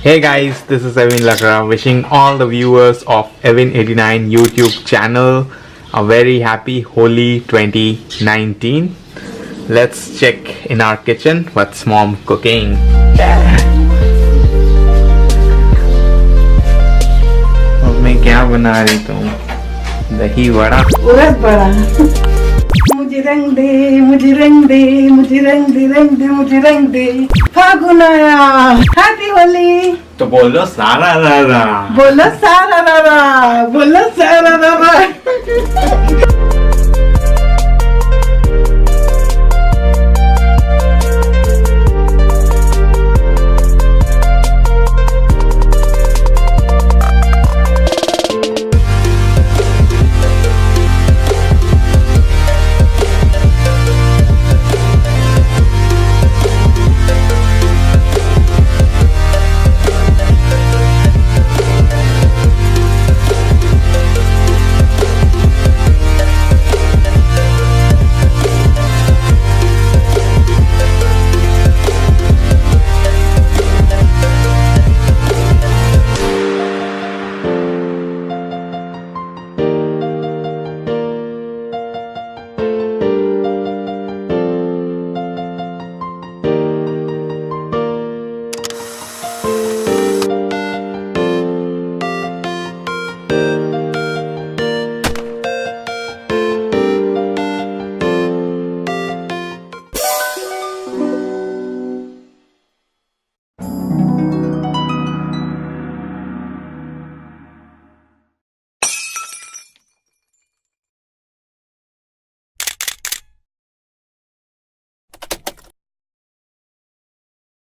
Hey guys, this is Evewin Lakra wishing all the viewers of Evewin89 YouTube channel a very happy Holi 2019. Let's check in our kitchen what's mom cooking. Mummy क्या बना रही तुम? दही वड़ा? उड़द वड़ा। मुझे रंग दे, मुझे रंग दे, मुझे रंग दे, रंग दे, मुझे रंग दे। फागुन आया, हैप्पी होली। तो बोलो सारा रा रा। बोलो सारा रा रा, बोलो सारा रा रा।